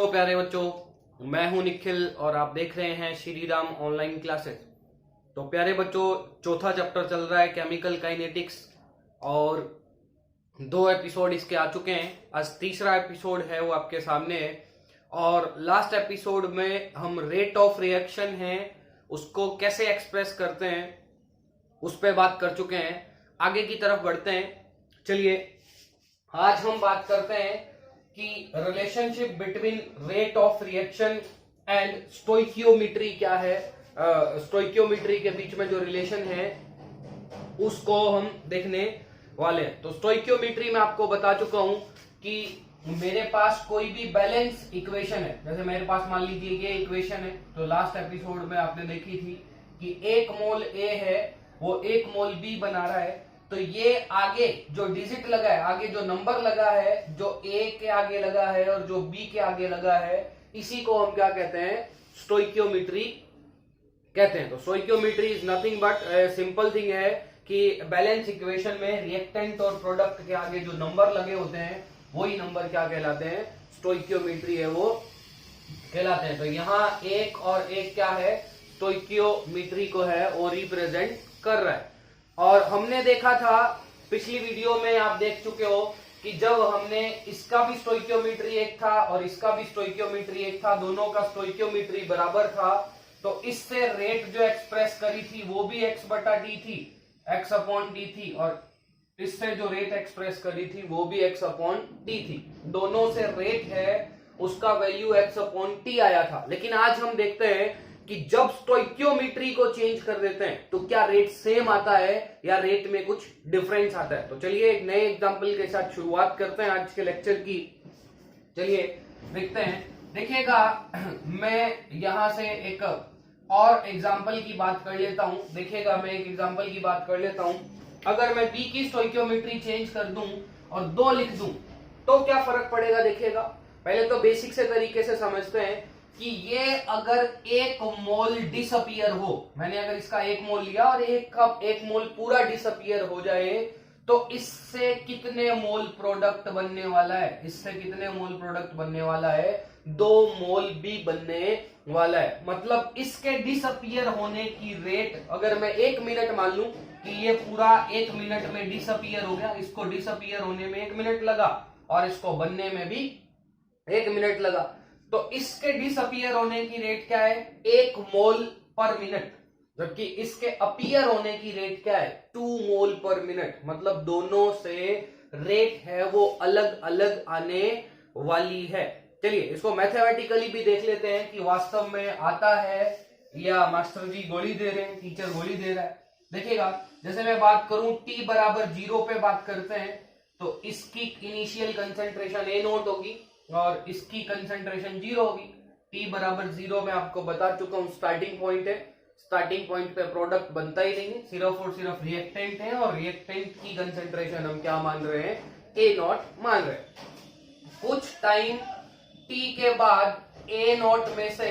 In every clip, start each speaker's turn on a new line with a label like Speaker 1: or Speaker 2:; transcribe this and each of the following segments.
Speaker 1: तो प्यारे बच्चों, मैं हूं निखिल और आप देख रहे हैं श्री राम ऑनलाइन क्लासेस। तो प्यारे बच्चों, चौथा चैप्टर चल रहा है केमिकल काइनेटिक्स और 2 एपिसोड इसके आ चुके हैं। आज तीसरा एपिसोड है वो आपके सामने है। और लास्ट एपिसोड में हम रेट ऑफ रिएक्शन है उसको कैसे एक्सप्रेस करते हैं उस पर बात कर चुके हैं। आगे की तरफ बढ़ते हैं। चलिए आज हम बात करते हैं कि relationship between rate of reaction and stoichiometry क्या है। स्टोइकियोमेट्री के बीच में जो रिलेशन है उसको हम देखने वाले हैं। तो स्टोइकियोमेट्री में आपको बता चुका हूं कि मेरे पास कोई भी बैलेंस इक्वेशन है, जैसे मेरे पास मान लीजिए ये इक्वेशन है। तो लास्ट एपिसोड में आपने देखी थी कि 1 मोल ए है वो 1 मोल बी बना रहा है। तो ये आगे जो डिजिट लगा है, आगे जो नंबर लगा है, जो ए के आगे लगा है और जो बी के आगे लगा है, इसी को हम क्या कहते हैं? स्टोइकियोमेट्री कहते हैं। तो stoichiometry is nothing but simple thing है कि बैलेंस इक्वेशन में रिएक्टेंट और प्रोडक्ट के आगे जो नंबर लगे होते हैं वही नंबर क्या कहलाते हैं? स्टोइकियोमेट्री है वो कहलाते हैं। तो यहाँ 1 और 1 क्या है? स्टोइकियोमेट्री को है वो रिप्रेजेंट कर रहा है। और हमने देखा था पिछली वीडियो में, आप देख चुके हो कि जब हमने इसका भी स्टोइकियोमेट्री 1 था और इसका भी स्टोइकियोमेट्री 1 था, दोनों का स्टोइकियोमेट्री बराबर था, तो इससे रेट जो एक्सप्रेस करी थी वो भी x/t थी, x/t थी, और इससे जो रेट एक्सप्रेस करी थी वो भी x/t थी। दोनों से रेट है उसका वैल्यू x/t आया था। लेकिन आज हम देखते हैं कि जब स्टोइकियोमेट्री को चेंज कर देते हैं तो क्या रेट सेम आता है या रेट में कुछ डिफरेंस आता है। तो चलिए एक नए एग्जांपल के साथ शुरुआत करते हैं आज के लेक्चर की। चलिए देखते हैं। देखिएगा, मैं यहां से एक और एग्जांपल की बात कर लेता हूं। देखिएगा, मैं एक एग्जांपल की बात कर लेता हूं। अगर मैं बी की स्टोइकियोमेट्री चेंज कर दूं और 2 लिख दूं तो क्या फर्क पड़ेगा? देखिएगा, पहले तो बेसिक से तरीके से समझते हैं कि ये अगर 1 मोल डिसअपियर हो, मैंने अगर इसका 1 मोल लिया और 1 मोल पूरा डिसअपियर हो जाए तो इससे कितने मोल प्रोडक्ट बनने वाला है? इससे कितने मोल प्रोडक्ट बनने वाला है? 2 मोल भी बनने वाला है। मतलब इसके डिसअपियर होने की रेट अगर मैं 1 मिनट मान लूं कि ये पूरा 1 मिनट में डिसअपियर हो गया, इसको डिसअपियर होने में 1 मिनट लगा और इसको बनने में भी 1 मिनट लगा, तो इसके डिसअपियर होने की रेट क्या है? 1 मोल पर मिनट, जबकि इसके अपीयर होने की रेट क्या है? 2 मोल पर मिनट। मतलब दोनों से रेट है वो अलग अलग आने वाली है। चलिए इसको मैथमेटिकली भी देख लेते हैं कि वास्तव में आता है या मास्टर जी गोली दे रहे हैं, टीचर गोली दे रहा है। देखिएगा, जैसे मैं बात करूं t बराबर 0 पे बात करते हैं तो इसकी इनिशियल कंसेंट्रेशन A0 होगी और इसकी कंसेंट्रेशन 0 होगी। t बराबर 0 में आपको बता चुका हूं स्टार्टिंग पॉइंट है। स्टार्टिंग पॉइंट पे प्रोडक्ट बनता ही नहीं, सिर्फ और सिर्फ रिएक्टेंट है और रिएक्टेंट की कंसेंट्रेशन हम क्या मान रहे हैं? A0 मान रहे हैं। कुछ टाइम t के बाद A0 में से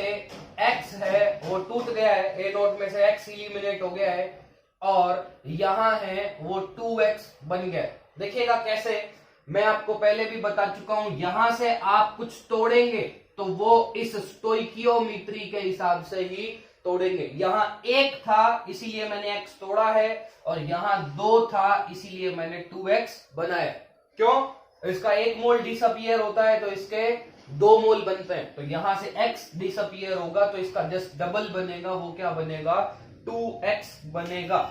Speaker 1: x है वो टूट गया है, A0 में से x इलिमिनेट हो गया है और यहां है वो 2x बन गया। देखिएगा कैसे, मैं आपको पहले भी बता चुका हूं, यहां से आप कुछ तोड़ेंगे तो वो इस स्टोइकियोमेट्री के हिसाब से ही तोड़ेंगे। यहां 1 था इसीलिए मैंने x तोड़ा है और यहां 2 था इसीलिए मैंने 2x बनाया। क्यों? इसका 1 मोल डिसअपियर होता है तो इसके 2 मोल बनते हैं, तो यहां से x डिसअपियर होगा तो इसका जस्ट डबल बनेगा, वो क्या बनेगा? 2x बनेगा।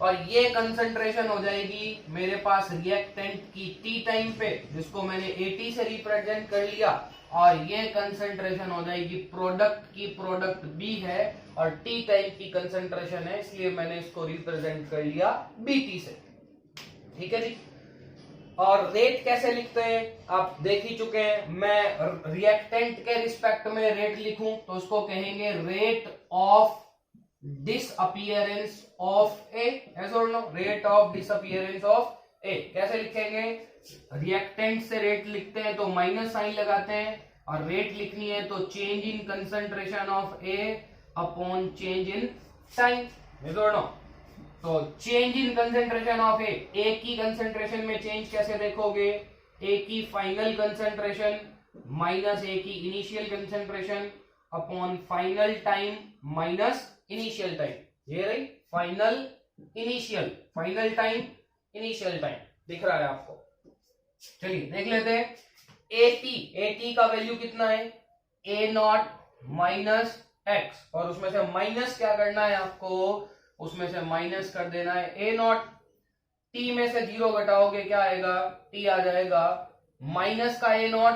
Speaker 1: और ये कंसंट्रेशन हो जाएगी मेरे पास रिएक्टेंट की t टाइम पे, जिसको मैंने AT से रिप्रेजेंट कर लिया, और ये कंसंट्रेशन हो जाएगी प्रोडक्ट की, प्रोडक्ट B है और t टाइम की कंसंट्रेशन है, इसलिए मैंने इसको रिप्रेजेंट कर लिया BT से। ठीक है जी। और रेट कैसे लिखते हैं आप देख ही चुके हैं। मैं रिएक्टेंट के रिस्पेक्ट में रेट लिखूं तो उसको कहेंगे rate of disappearance of A, ऐसा no, rate of disappearance of A. कैसे लिखेंगे? रिएक्टेंट से रेट लिखते हैं तो माइनस साइन लगाते हैं, और रेट लिखनी है तो change in concentration of A upon change in time, ऐसा नो। तो चेंज इन कंसेंट्रेशन ऑफ ए की कंसेंट्रेशन में चेंज कैसे देखोगे? ए की फाइनल कंसेंट्रेशन माइनस ए की initial concentration upon final time minus initial time. ये रही फाइनल टाइम इनिशियल टाइम, दिख रहा है आपको। चलिए देख लेते हैं। एटी का वैल्यू कितना है, ए नॉट माइनस एक्स, और उसमें से माइनस क्या करना है आपको, उसमें से माइनस कर देना है ए नॉट। टी में से 0 घटाओगे क्या आएगा, टी आ जाएगा माइनस का ए नॉट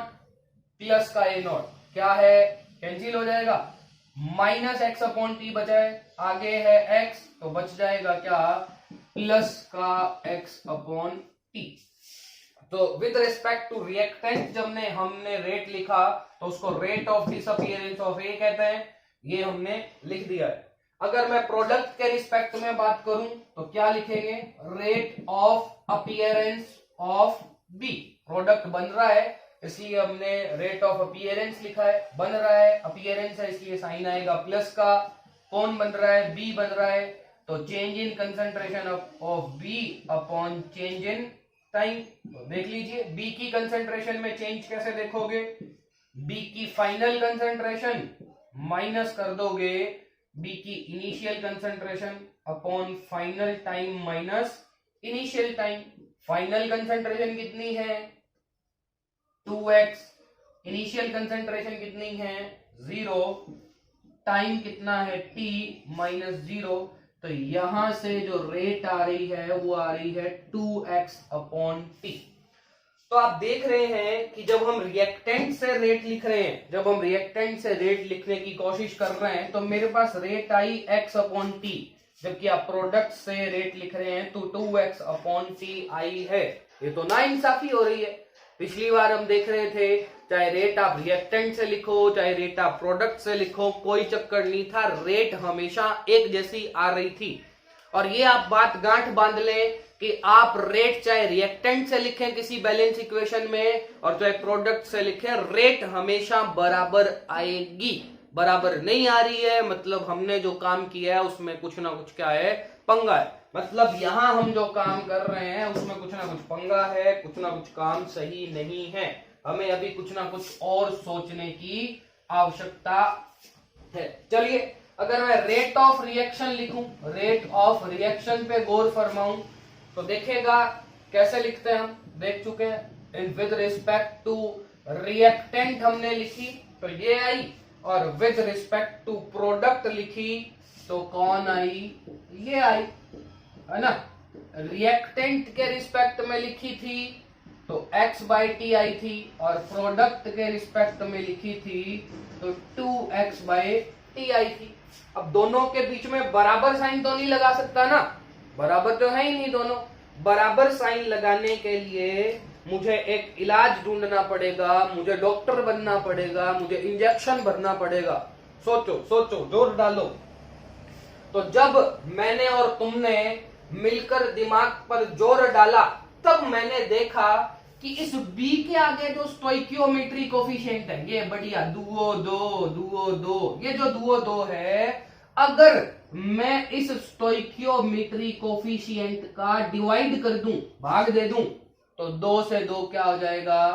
Speaker 1: प्लस का ए नॉट, क्या है कैंसिल हो जाएगा, माइनस एक्स अपॉन टी बचा है, आगे है एक्स तो बच जाएगा क्या, प्लस का एक्स अपॉन टी। तो विद रिस्पेक्ट टू रिएक्टेंट जब हमने रेट लिखा तो उसको रेट ऑफ डिसअपीयरेंस ऑफ ए कहते हैं, ये हमने लिख दिया है। अगर मैं प्रोडक्ट के रिस्पेक्ट में बात करूं तो क्या लिखेंगे, rate of appearance of B. Product बन रहा है इसलिए हमने रेट ऑफ अपीयरेंस लिखा है, बन रहा है अपीयरेंस है इसलिए साइन आएगा प्लस का, कौन बन रहा है, बी बन रहा है, तो change in concentration of B upon change in time. तो देख लीजिए बी की कंसंट्रेशन में चेंज कैसे देखोगे, बी की फाइनल कंसंट्रेशन माइनस कर दोगे बी की initial concentration upon final time minus initial time. Final concentration कितनी है 2x, इनिशियल कंसंट्रेशन कितनी है 0, टाइम कितना है t माइनस 0, तो यहां से जो रेट आ रही है वो आ रही है 2x अपॉन टी। तो आप देख रहे हैं कि जब हम रिएक्टेंट से रेट लिख रहे हैं, जब हम रिएक्टेंट से रेट लिखने की कोशिश कर रहे हैं तो मेरे पास rate I x upon T, जबकि आप प्रोडक्ट से रेट लिख रहे हैं तो 2x अपॉन टी आई है। ये तो नाइंसाफी हो रही है। पिछली बार हम देख रहे थे चाहे रेट आप रिएक्टेंट से लिखो चाहे रेट आप प्रोडक्ट से लिखो कोई चक्कर नहीं था, रेट हमेशा एक जैसी आ रही थी। और ये आप बात गांठ बांध लें कि आप रेट चाहे रिएक्टेंट से लिखें किसी बैलेंस इक्वेशन में और चाहे प्रोडक्ट से लिखें, रेट हमेशा बराबर आएगी। बराबर नहीं आ रही है मतलब हमने जो काम किया है उसमें कुछ ना कुछ क्या है, पंगा है। मतलब यहां हम जो काम कर रहे हैं उसमें कुछ ना कुछ पंगा है, कुछ ना कुछ काम सही नहीं है, हमें अभी कुछ ना कुछ और सोचने की आवश्यकता है। चलिए अगर मैं रेट ऑफ रिएक्शन लिखूं, रेट ऑफ रिएक्शन पे गौर फरमाऊं तो देखेगा कैसे लिखते हैं, हम देख चुके हैं। In with respect to reactant हमने लिखी तो ये आई, और विद रिस्पेक्ट टू प्रोडक्ट लिखी तो कौन आई, ये आई, है ना। रिएक्टेंट के रिस्पेक्ट में लिखी थी तो x बाई टी आई थी, और प्रोडक्ट के रिस्पेक्ट में लिखी थी तो 2x बाई टी आई थी। अब दोनों के बीच में बराबर साइन तो नहीं लगा सकता ना, बराबर तो है ही नहीं दोनों। बराबर साइन लगाने के लिए मुझे एक इलाज ढूंढना पड़ेगा, मुझे डॉक्टर बनना पड़ेगा, मुझे इंजेक्शन भरना पड़ेगा। सोचो सोचो, जोर डालो। तो जब मैंने और तुमने मिलकर दिमाग पर जोर डाला तब मैंने देखा कि इस b के आगे जो स्टोइकियोमेट्री कोफिशिएंट है, ये बढ़िया दुओ दो, ये जो दुओ दो है, अगर मैं इस स्टोइकियोमेट्री कोफिशिएंट का डिवाइड कर दूं, भाग दे दूं, तो 2 से 2 क्या हो जाएगा,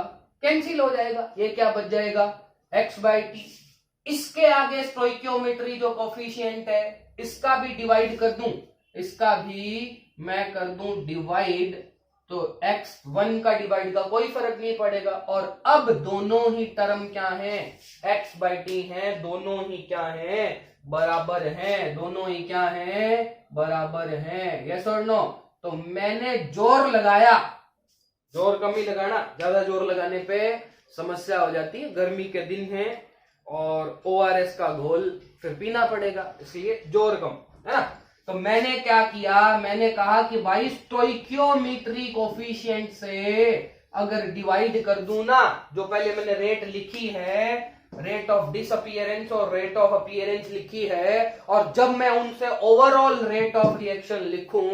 Speaker 1: कैंसिल हो जाएगा। ये क्या बच जाएगा x बाई टी। इसके आगे स्टोइकियोमेट्री जो कोफिशिएंट है इसका भी डिवाइड कर दूं, इसका भी मैं कर दूं डिवाइड, तो x1 का डिवाइड का कोई फर्क नहीं पड़ेगा। और अब दोनों ही टर्म क्या हैं, x बाई टी है, दोनों ही क्या हैं, बराबर हैं, दोनों ही क्या हैं, बराबर हैं। यस और नो। तो मैंने जोर लगाया, जोर कम ही लगाना, ज्यादा जोर लगाने पे समस्या हो जाती है। गर्मी के दिन है और ORS का घोल फिर पीना पड़ेगा, इसलिए जोर कम, है ना। तो मैंने क्या किया, मैंने कहा कि भाई स्टोइकियोमेट्री कोफिशिएंट से अगर डिवाइड कर दूं ना, जो पहले मैंने रेट लिखी है, रेट ऑफ डिसअपीयरेंस और रेट ऑफ अपीयरेंस लिखी है, और जब मैं उनसे ओवरऑल रेट ऑफ रिएक्शन लिखूं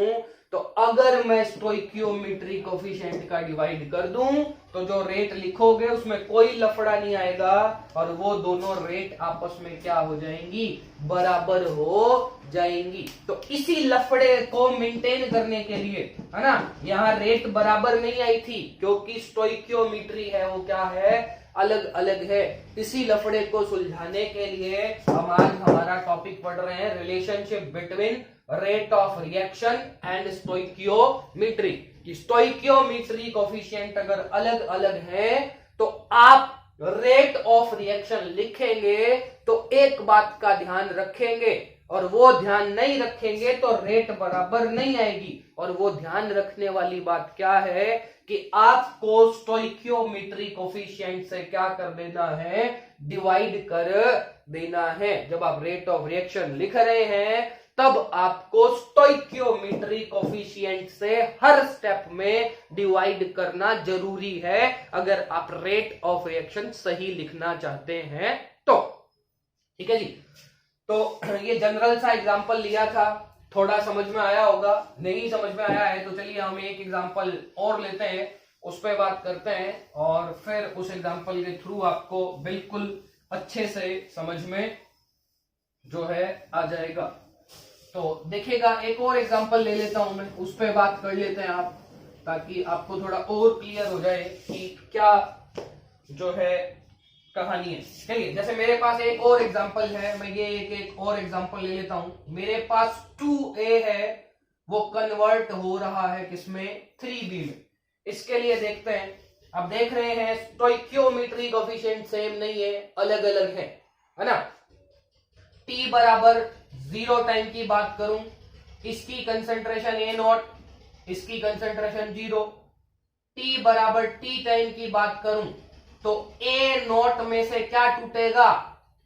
Speaker 1: तो अगर मैं स्टोइकियोमेट्री कोफिशिएंट का डिवाइड कर दूं तो जो रेट लिखोगे उसमें कोई लफड़ा नहीं आएगा और वो दोनों रेट आपस में क्या हो जाएंगी, बराबर हो जाएंगी। तो इसी लफड़े को मेंटेन करने के लिए, है ना, यहाँ रेट बराबर नहीं आई थी क्योंकि स्टोइकियोमेट्री है वो क्या है, अलग अलग है। इसी लफड़े को सुलझाने के लिए हम आज हमारा टॉपिक पढ़ रहे हैं, relationship between rate of reaction and stoichiometry. Stoichiometry coefficient अगर अलग अलग है तो आप रेट ऑफ रिएक्शन लिखेंगे तो एक बात का ध्यान रखेंगे और वो ध्यान नहीं रखेंगे तो रेट बराबर नहीं आएगी। और वो ध्यान रखने वाली बात क्या है कि आपको स्टोइकियोमेट्री कोफिशिएंट से क्या कर देना है, डिवाइड कर देना है। जब आप रेट ऑफ रिएक्शन लिख रहे हैं तब आपको स्टोइकियोमेट्री कोफिशिएंट से हर स्टेप में डिवाइड करना जरूरी है अगर आप रेट ऑफ रिएक्शन सही लिखना चाहते हैं तो। ठीक है जी, तो ये जनरल सा एग्जांपल लिया था, थोड़ा समझ में आया होगा। नहीं समझ में आया है तो चलिए हम एक एग्जांपल और लेते हैं, उस पर बात करते हैं और फिर उस एग्जांपल के थ्रू आपको बिल्कुल अच्छे से समझ में जो है आ जाएगा। तो देखिएगा, एक और एग्जांपल ले लेता हूं मैं, उस पर बात कर लेते हैं आप, ताकि आपको थोड़ा और क्लियर हो जाए कि क्या जो है कहानी है। चलिए, जैसे मेरे पास एक और एग्जांपल है, मैं ये एक और एग्जांपल ले लेता हूं। मेरे पास 2a है, वो कन्वर्ट हो रहा है किसमें, 3b में। इसके लिए देखते हैं, अब देख रहे हैं स्टोइकियोमेट्री कोफिशिएंट सेम नहीं है, अलग अलग है ना। t बराबर 0 टाइम की बात करूं, इसकी कंसंट्रेशन A0, इसकी कंसंट्रेशन 0। t बराबर t टाइम की बात करूं तो A0 में से क्या टूटेगा,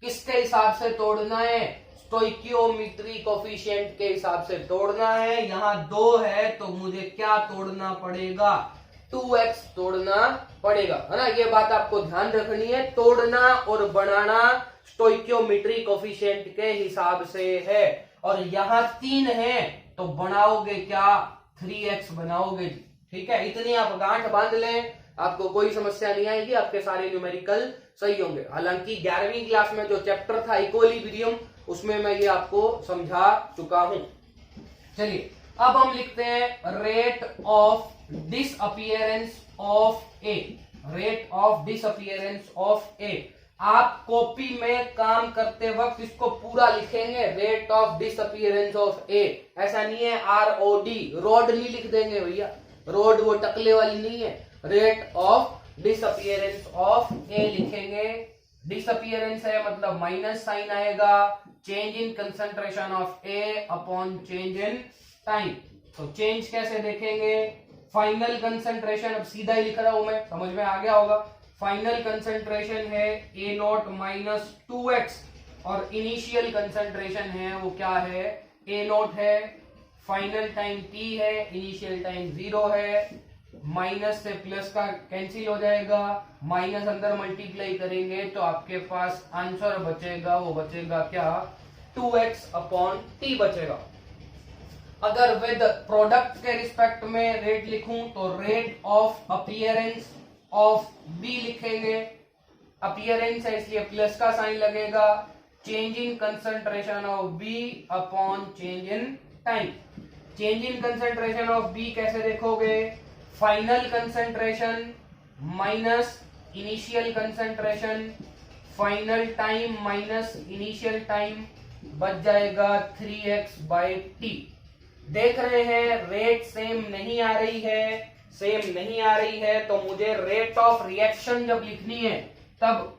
Speaker 1: किसके हिसाब से तोड़ना है, स्टोइकियोमेट्री कोफिशिएंट के हिसाब से तोड़ना है। यहां 2 है तो मुझे क्या तोड़ना पड़ेगा, 2x तोड़ना पड़ेगा, है ना। ये बात आपको ध्यान रखनी है, तोड़ना और बढ़ाना स्टोइकियोमेट्री कोफिशिएंट के हिसाब से है। और यहां 3 है तो बनाओगे क्या, 3x बनाओगे। ठीक है, इतनी आप गांठ बांध लें, आपको कोई समस्या नहीं आएगी, आपके सारे न्यूमेरिकल सही होंगे। हालांकि 11वीं क्लास में जो चैप्टर था इक्विलिब्रियम, उसमें मैं ये आपको समझा चुका हूं। चलिए, अब हम लिखते हैं rate of disappearance of A, rate of disappearance of A. आप कॉपी में काम करते वक्त इसको पूरा लिखेंगे, rate of disappearance of A. ऐसा नहीं है ROD, रोड नहीं लिख देंगे भैया, रोड वो टकले वाली नहीं है, रेट ऑफ डिसअपीयरेंस ऑफ ए लिखेंगे। डिसअपीयरेंस है मतलब माइनस साइन आएगा, change in concentration of A upon change in time. तो चेंज कैसे देखेंगे, फाइनल कंसंट्रेशन, अब सीधा ही लिख रहा हूं मैं, समझ में आ गया होगा। फाइनल कंसंट्रेशन है A0 माइनस 2x और इनिशियल कंसंट्रेशन है वो क्या है, A0 है, फाइनल टाइम t है, इनिशियल टाइम 0 है। माइनस से प्लस का कैंसिल हो जाएगा, माइनस अंदर मल्टीप्लाई करेंगे तो आपके पास आंसर बचेगा, वो बचेगा क्या, 2x अपॉन t बचेगा। अगर विद प्रोडक्ट के रिस्पेक्ट में रेट लिखूं तो rate of appearance of B लिखेंगे, अपीयरेंस है इसलिए प्लस का साइन लगेगा, change in concentration of B upon change in time. Change in concentration of B कैसे देखोगे, final concentration minus initial concentration, final time minus initial time, बच जाएगा 3x by T. देख रहे हैं रेट सेम नहीं आ रही है, सेम नहीं आ रही है तो मुझे रेट ऑफ रिएक्शन जब लिखनी है तब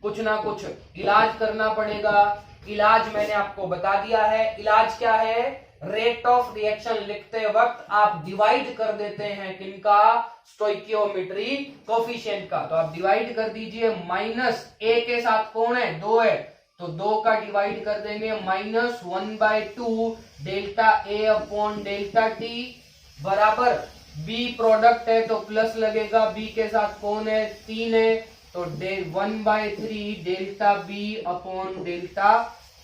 Speaker 1: कुछ ना कुछ इलाज करना पड़ेगा। इलाज मैंने आपको बता दिया है, इलाज क्या है, रेट ऑफ रिएक्शन लिखते वक्त आप डिवाइड कर देते हैं किनका, स्टोइकियोमेट्री कोफिशिएंट का। तो आप डिवाइड कर दीजिए, माइनस ए के साथ कौन है, 2 है, तो 2 का डिवाइड कर देंगे, minus 1/2 delta A upon delta T बराबर बी प्रोडक्ट है तो प्लस लगेगा, बी के साथ कौन है, 3 है, तो 1/3 delta B upon delta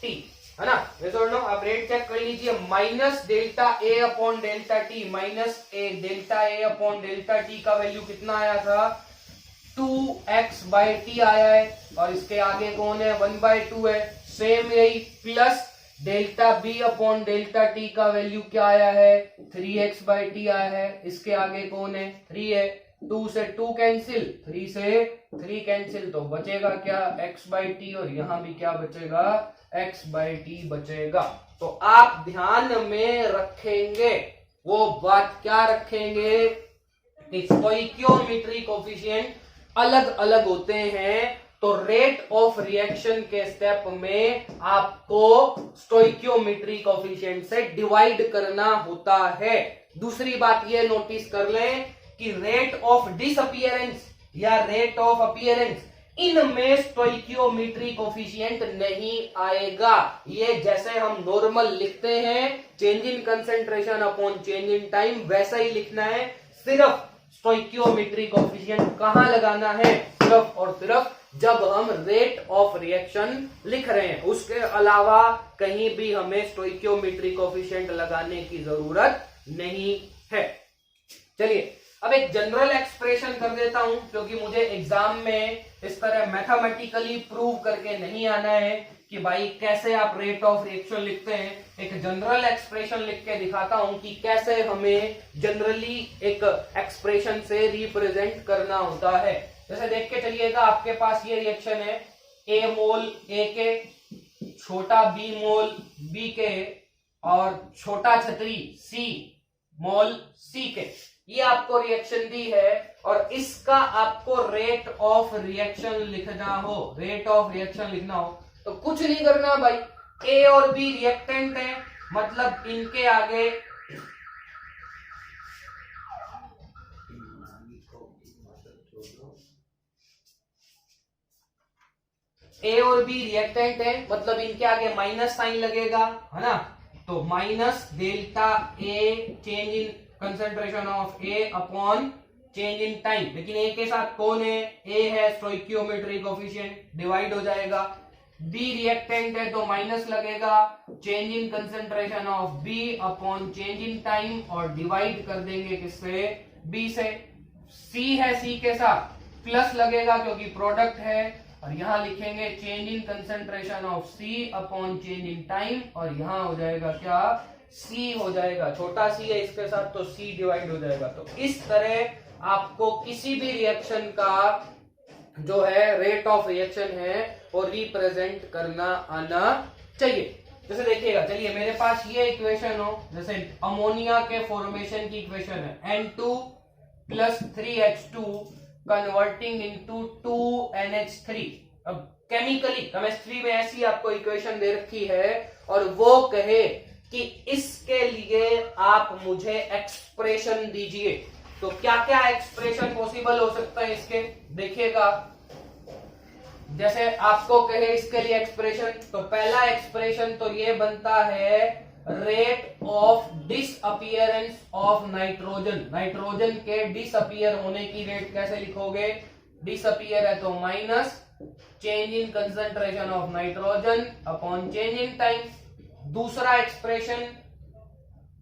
Speaker 1: T. है ना? ये नो आप रेट चेक कर लीजिए, minus delta A upon delta T, minus A delta A upon delta T का वैल्यू कितना आया था? 2x/t आया है, और इसके आगे कौन है? 1/2 है। सेम यही plus delta B upon delta T का वैल्यू क्या आया है? 3x/t आया है। इसके आगे कौन है? 3 है। 2 से 2 कैंसिल, 3 से 3 कैंसिल, तो बचेगा क्या? x/t, और यहां भी क्या बचेगा? x/t बचेगा। तो आप ध्यान में रखेंगे वो बात, क्या रखेंगे? कि स्टोइकियोमेट्री कोफिशिएंट अलग अलग होते हैं, तो रेट ऑफ रिएक्शन के स्टेप में आपको स्टोइकियोमेट्री कोफिशिएंट से डिवाइड करना होता है। दूसरी बात ये नोटिस कर लें कि रेट ऑफ डिसअपीयरेंस या रेट ऑफ अपीयरेंस, इनमें स्टोइकियोमेट्री कोफिशिएंट नहीं आएगा। ये जैसे हम नॉर्मल लिखते हैं change in concentration upon change in time, वैसा ही लिखना है। सिर्फ स्टोइकियोमेट्री कोफिशिएंट कहां लगाना है? सिर्फ और सिर्फ जब हम रेट ऑफ रिएक्शन लिख रहे हैं, उसके अलावा कहीं भी हमें स्टोइकियोमेट्री कोफिशिएंट लगाने की जरूरत नहीं है। चलिए अब एक जनरल एक्सप्रेशन कर देता हूं, क्योंकि मुझे एग्जाम में इस तरह मैथमेटिकली प्रूव करके नहीं आना है कि भाई कैसे आप रेट ऑफ रिएक्शन लिखते हैं। एक जनरल एक्सप्रेशन लिख के दिखाता हूं कि कैसे हमें जनरली एक एक्सप्रेशन से रिप्रेजेंट करना होता है। जैसे देख के चलिएगा, आपके पास ये रिएक्शन है, ए मोल ए के, छोटा बी मोल बी के, और छोटा छतरी सी मोल सी के। ये आपको रिएक्शन दी है, और इसका आपको रेट ऑफ रिएक्शन लिखना हो, रेट ऑफ रिएक्शन लिखना हो तो कुछ नहीं करना भाई, ए और बी रिएक्टेंट है, मतलब इनके आगे ए और बी रिएक्टेंट है, मतलब इनके आगे माइनस साइन लगेगा, है ना? तो minus delta A change in concentration of A upon change in time. लेकिन ए के साथ कौन है? ए है, स्टोइकियोमेट्री कोफिशिएंट डिवाइड हो जाएगा। बी रिएक्टेंट है तो माइनस लगेगा, change in concentration of B upon change in time, और डिवाइड कर देंगे किससे? बी से। सी है, सी के साथ प्लस लगेगा क्योंकि प्रोडक्ट है, और यहां लिखेंगे change in concentration of C upon change in time, और यहां हो जाएगा क्या? सी हो जाएगा, छोटा सी है इसके साथ तो सी डिवाइड हो जाएगा। तो इस तरह आपको किसी भी रिएक्शन का जो है रेट ऑफ रिएक्शन है वो रिप्रेजेंट करना आना चाहिए। जैसे देखिएगा, चलिए मेरे पास ये इक्वेशन हो, जैसे अमोनिया के फॉर्मेशन की इक्वेशन है N2 plus 3H2 converting into 2NH3। अब केमिकली केमिस्ट्री में ऐसी आपको इक्वेशन दे रखी है, और वो कहे कि इसके लिए आप मुझे एक्सप्रेशन दीजिए, तो क्या क्या एक्सप्रेशन पॉसिबल हो सकता है इसके? देखिएगा, जैसे आपको कहे इसके लिए एक्सप्रेशन, तो पहला एक्सप्रेशन तो ये बनता है rate of disappearance of nitrogen. Nitrogen के डिसअपीयर होने की रेट कैसे लिखोगे? डिसअपीयर है तो minus change in concentration of nitrogen upon change in time. दूसरा expression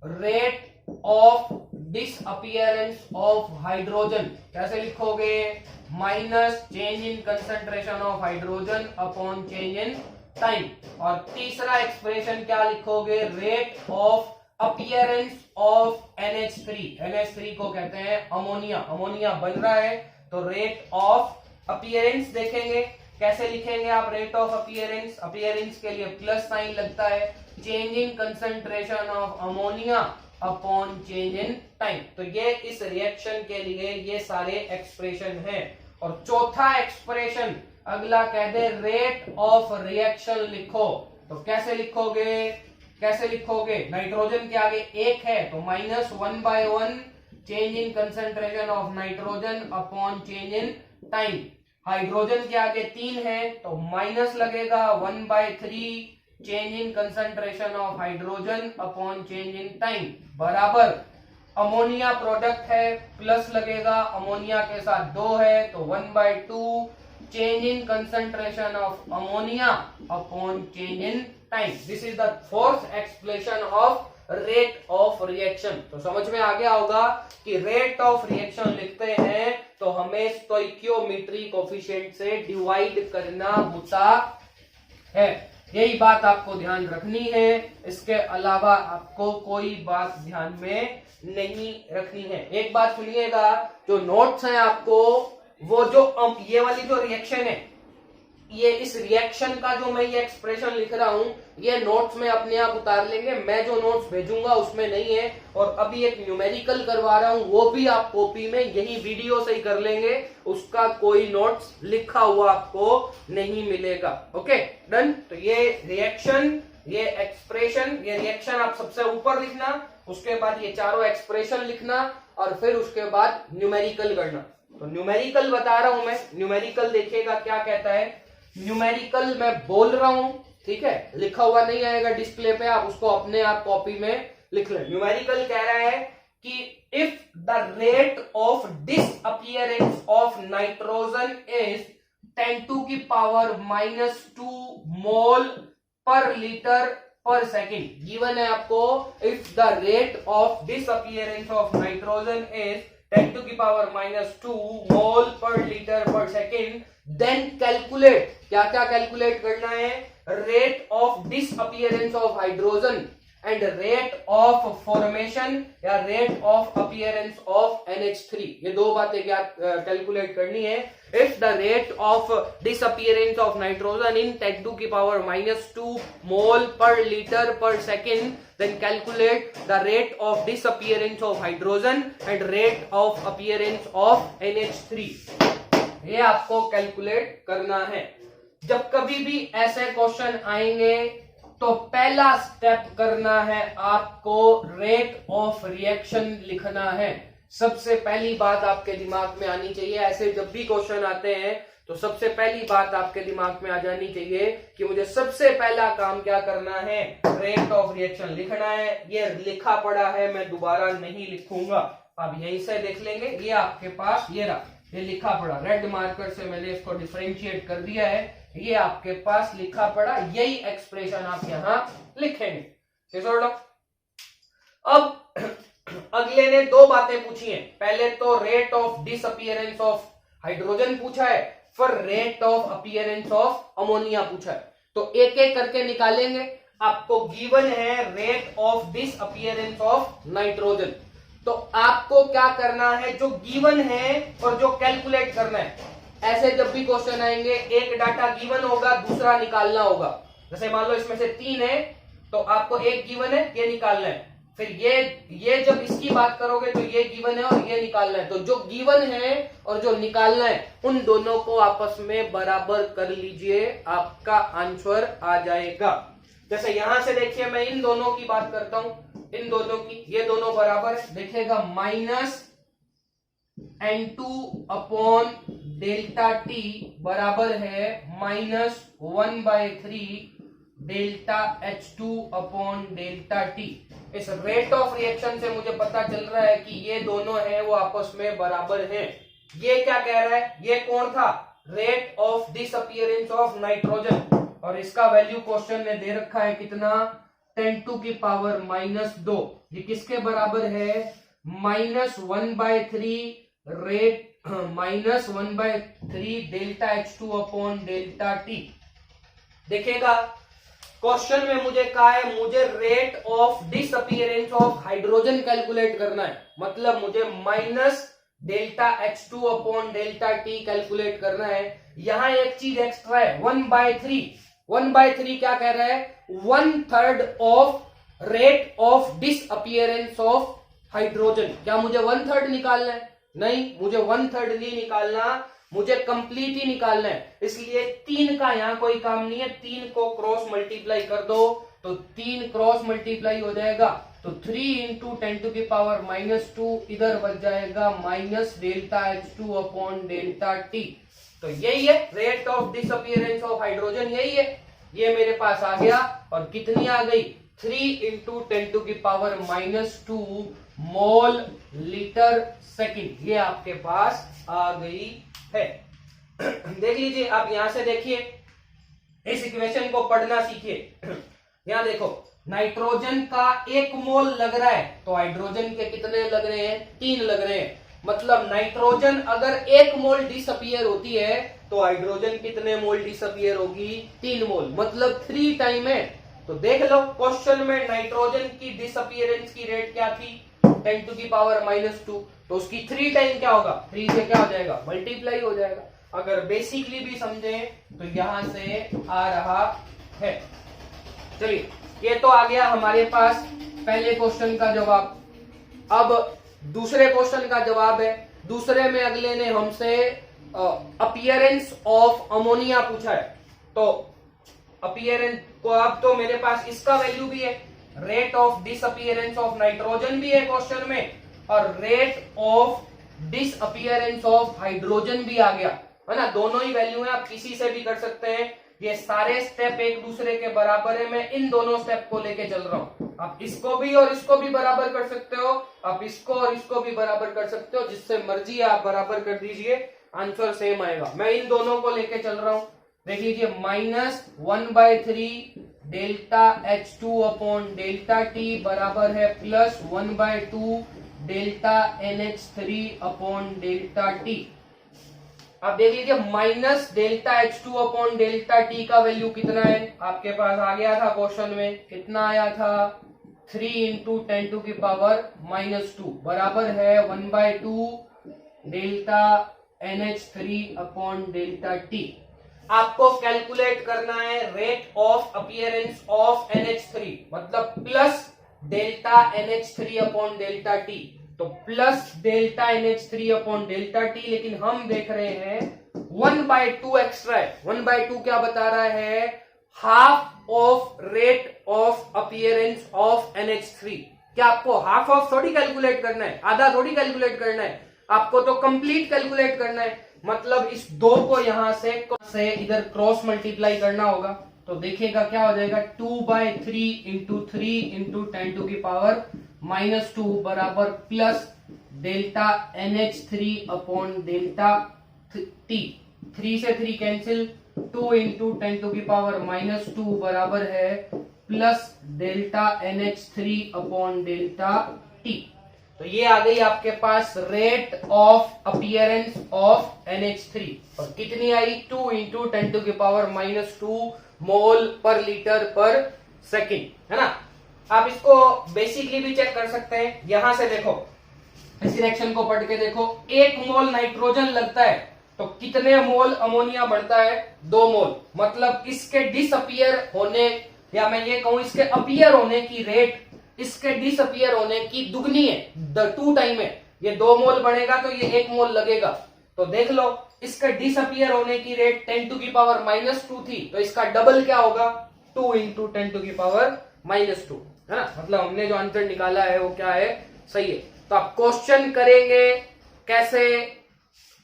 Speaker 1: rate of disappearance of hydrogen, कैसे लिखोगे? Minus change in concentration of hydrogen upon change in time. और तीसरा एक्सप्रेशन क्या लिखोगे? Rate of appearance of NH3। NH3 को कहते हैं अमोनिया, अमोनिया बन रहा है तो रेट ऑफ अपीयरेंस देखेंगे, कैसे लिखेंगे आप रेट ऑफ अपीयरेंस? अपीयरेंस के लिए प्लस साइन लगता है, change in concentration of ammonia upon change in time. तो ये इस रिएक्शन के लिए ये सारे एक्सप्रेशन हैं। और चौथा एक्सप्रेशन अगला कह दे रेट ऑफ रिएक्शन लिखो, तो कैसे लिखोगे? कैसे लिखोगे? नाइट्रोजन के आगे 1 है तो minus 1/1 change in concentration of nitrogen upon change in time. Hydrogen के आगे 3 है तो माइनस लगेगा 1/3 change in concentration of hydrogen upon change in time, बराबर अमोनिया प्रोडक्ट है, प्लस लगेगा, अमोनिया के साथ 2 है तो 1/2 change in concentration of ammonia upon change in time. This is the fourth explanation of rate of reaction. तो समझ में आ गया होगा कि rate of reaction लिखते हैं तो हमें स्टोइकियोमेट्री कोफिशिएंट से डिवाइड करना होता है। यही बात आपको ध्यान रखनी है, इसके अलावा आपको कोई बात ध्यान में नहीं रखनी है। एक बात सुनिएगा, जो नोट्स हैं आपको वो जो ये वाली जो रिएक्शन है, ये इस रिएक्शन का जो मैं ये एक्सप्रेशन लिख रहा हूं ये नोट्स में अपने आप उतार लेंगे, मैं जो नोट्स भेजूंगा उसमें नहीं है। और अभी एक न्यूमेरिकल करवा रहा हूं वो भी आप कॉपी में यही वीडियो से ही कर लेंगे, उसका कोई नोट्स लिखा हुआ आपको नहीं मिलेगा। Okay done. तो ये रिएक्शन, ये एक्सप्रेशन, ये रिएक्शन आप सबसे ऊपर लिखना, उसके बाद ये चारों एक्सप्रेशन लिखना और फिर उसके बाद न्यूमेरिकल करना। तो न्यूमेरिकल बता रहा हूं मैं, न्यूमेरिकल देखिएगा क्या कहता है। न्यूमेरिकल मैं बोल रहा हूं, ठीक है, लिखा हुआ नहीं आएगा डिस्प्ले पे, आप उसको अपने आप कॉपी में लिख लें। न्यूमेरिकल कह रहा है कि if the rate of disappearance of nitrogen is 10⁻⁻² mole per litre per second. Given है आपको, if the rate of disappearance of nitrogen is 10⁻⁻² mole per litre per second, then calculate, क्या क्या कैलकुलेट करना है, rate of disappearance of hydrogen and rate of formation या rate of appearance of NH3। ये दो बातें क्या कैलकुलेट करनी है। If the rate of disappearance of nitrogen in 10⁻⁻² mole per litre per second, then calculate the rate of disappearance of hydrogen and rate of appearance of NH3। ये आपको calculate करना है। जब कभी भी ऐसे क्वेश्चन आएंगे तो पहला स्टेप करना है आपको रेट ऑफ रिएक्शन लिखना है। सबसे पहली बात आपके दिमाग में आनी चाहिए, ऐसे जब भी क्वेश्चन आते हैं तो सबसे पहली बात आपके दिमाग में आ जानी चाहिए कि मुझे सबसे पहला काम क्या करना है, रेट ऑफ रिएक्शन लिखना है। ये लिखा पड़ा है, मैं दोबारा नहीं लिखूंगा, अब यहीं से देख लेंगे। ये आपके पास ये रहा, ये लिखा पड़ा, रेड मार्कर से मैंने इसको डिफरेंशिएट कर दिया है, ये आपके पास लिखा पड़ा, यही एक्सप्रेशन आप यहां लिखेंगे। अब अगले ने दो बातें पूछी हैं, पहले तो rate of disappearance of hydrogen पूछा है, फिर rate of appearance of ammonia पूछा है। तो एक एक करके निकालेंगे। आपको गिवन है rate of disappearance of nitrogen, तो आपको क्या करना है, जो गिवन है और जो कैलकुलेट करना है। ऐसे जब भी क्वेश्चन आएंगे, एक डाटा गिवन होगा, दूसरा निकालना होगा। जैसे मान लो इसमें से 3 है तो आपको एक गिवन है, ये निकालना है। फिर ये जब इसकी बात करोगे तो ये गिवन है और ये निकालना है। तो जो गिवन है और जो निकालना है उन दोनों को आपस में बराबर कर लीजिए, आपका आंसर आ जाएगा। जैसे यहां से देखिए, मैं इन दोनों की बात करता हूं, इन दोनों की, ये दोनों बराबर देखिएगा, -N2/ΔT बराबर है -1/3ΔH2/ΔT। इस रेट ऑफ रिएक्शन से मुझे पता चल रहा है कि ये दोनों हैं वो आपस में बराबर हैं। ये क्या कह रहा है, ये कौन था, rate of disappearance of nitrogen, और इसका वैल्यू क्वेश्चन में दे रखा है कितना, 10⁻⁻²। ये किसके बराबर है, -1/3 रेट -1/3ΔH2/ΔT। देखिएगा क्वेश्चन में मुझे कहा है मुझे rate of disappearance of hydrogen calculate करना है, मतलब मुझे -ΔH2/ΔT कैलकुलेट करना है। यहां एक चीज एक्स्ट्रा है, 1/3। 1/3 क्या कह रहा है, 1/3 of rate of disappearance of hydrogen. क्या मुझे 1/3 निकालना है, नहीं, मुझे 1/3 नहीं निकालना, मुझे कंप्लीट ही निकालना है। इसलिए 3 का यहां कोई काम नहीं है, 3 को क्रॉस मल्टीप्लाई कर दो तो 3 क्रॉस मल्टीप्लाई हो जाएगा, तो 3 × 10⁻², इधर बच जाएगा -ΔH2/ΔT। तो यही है rate of disappearance of hydrogen, यही है। ये मेरे पास आ गया, और कितनी आ गई, 3 × 10⁻² मोल लीटर सेकेंड, ये आपके पास आ गई है। देख लीजिए, आप यहां से देखिए, इस इक्वेशन को पढ़ना सीखिए। यहां देखो, नाइट्रोजन का 1 मोल लग रहा है, तो हाइड्रोजन के कितने लग रहे हैं? 3 लग रहे हैं। मतलब नाइट्रोजन अगर 1 मोल डिसअपियर होती है तो हाइड्रोजन कितने मोल डिसअपियर होगी? 3 मोल, मतलब 3 टाइम है। तो देख लो, क्वेश्चन में नाइट्रोजन की डिसअपियरेंस की रेट क्या थी? 10⁻²। तो उसकी 3 टाइम क्या होगा? 3 से क्या हो जाएगा? मल्टीप्लाई हो जाएगा। अगर बेसिकली भी समझे तो यहां से आ रहा है। चलिए, ये तो आ गया हमारे पास पहले क्वेश्चन का जवाब। अब दूसरे क्वेश्चन का जवाब है। दूसरे में अगले ने हमसे अपीयरेंस ऑफ अमोनिया पूछा है। तो अपीयरेंस को, अब तो मेरे पास इसका वैल्यू भी है, rate of disappearance of nitrogen भी है क्वेश्चन में, और rate of disappearance of hydrogen भी आ गया, है ना। दोनों ही वैल्यू है, आप किसी से भी कर सकते हैं। ये सारे स्टेप एक दूसरे के बराबर है। मैं इन दोनों स्टेप को लेके चल रहा हूं। आप इसको भी और इसको भी बराबर कर सकते हो, आप इसको और इसको भी बराबर कर सकते हो, जिससे मर्जी आप बराबर कर दीजिए, आंसर सेम आएगा। मैं इन दोनों को लेके चल रहा हूं। देख लीजिए, -1/3 delta H2 upon delta T बराबर है +1/2 delta NH3 upon delta T। आप देख लीजिए, minus delta H2 upon delta T का वैल्यू कितना है? आपके पास आ गया था क्वेश्चन में, कितना आया था? 3 × 10⁻⁻2 बराबर है 1/2 delta NH3 upon delta T। आपको कैलकुलेट करना है rate of appearance of NH3, मतलब plus delta NH3 upon delta T। तो plus delta NH3 upon delta T, लेकिन हम देख रहे हैं 1/2 एक्स्ट्रा है। 1/2 क्या बता रहा है? Half of rate of appearance of NH3। क्या आपको हाफ ऑफ थोड़ी कैलकुलेट करना है, आधा थोड़ी कैलकुलेट करना है, आपको तो कंप्लीट कैलकुलेट करना है। मतलब इस 2 को यहां से इधर क्रॉस मल्टीप्लाई करना होगा। तो देखिएगा क्या हो जाएगा, 2/3 × 3 × 10⁻⁻2 बराबर plus delta NH3 upon delta T। 3 से 3 कैंसिल, 2 × 10⁻⁻2 बराबर है plus delta NH3 upon delta T। तो ये आ गई आपके पास rate of appearance of NH3, और कितनी आई? 2 × 10⁻⁻2 मोल पर लीटर पर सेकेंड, है ना। आप इसको बेसिकली भी चेक कर सकते हैं। यहां से देखो, इस रिएक्शन को पढ़ के देखो, 1 मोल नाइट्रोजन लगता है तो कितने मोल अमोनिया बढ़ता है? 2 मोल। मतलब इसके डिसअपियर होने, या मैं ये कहूं इसके अपीयर होने की रेट इसके डिसअपियर होने की दुगनी है, 2 टाइम है। ये 2 मोल बढ़ेगा तो ये 1 मोल लगेगा। तो देख लो, इसके डिसअपियर होने की रेट 10⁻⁻2 थी, तो इसका डबल क्या होगा? 2 × 10⁻⁻2, है ना। मतलब हमने जो आंसर निकाला है वो क्या है? सही है। तो आप क्वेश्चन करेंगे कैसे,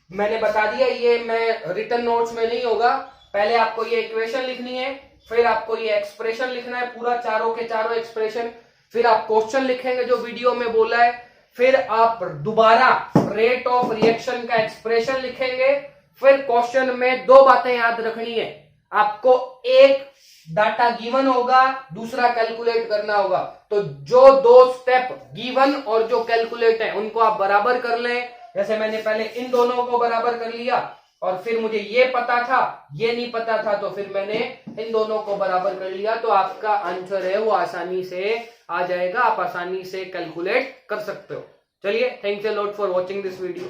Speaker 1: मैंने बता दिया। ये मैं रिटन नोट्स में नहीं होगा। पहले आपको ये इक्वेशन लिखनी है, फिर आपको ये एक्सप्रेशन लिखना है, पूरा चारों के चारों एक्सप्रेशन, फिर आप क्वेश्चन लिखेंगे जो वीडियो में बोला है, फिर आप दोबारा रेट ऑफ रिएक्शन का एक्सप्रेशन लिखेंगे। फिर क्वेश्चन में 2 बातें याद रखनी है, आपको एक डाटा गिवन होगा, दूसरा कैलकुलेट करना होगा। तो जो 2 स्टेप गिवन और जो कैलकुलेट है उनको आप बराबर कर लें। जैसे मैंने पहले इन दोनों को बराबर कर लिया, और फिर मुझे ये पता था, ये नहीं पता था, तो फिर मैंने इन दोनों को बराबर कर लिया। तो आपका आंसर है वो आसानी से आ जाएगा, आप आसानी से कैलकुलेट कर सकते हो। चलिए, thanks a lot for watching this video.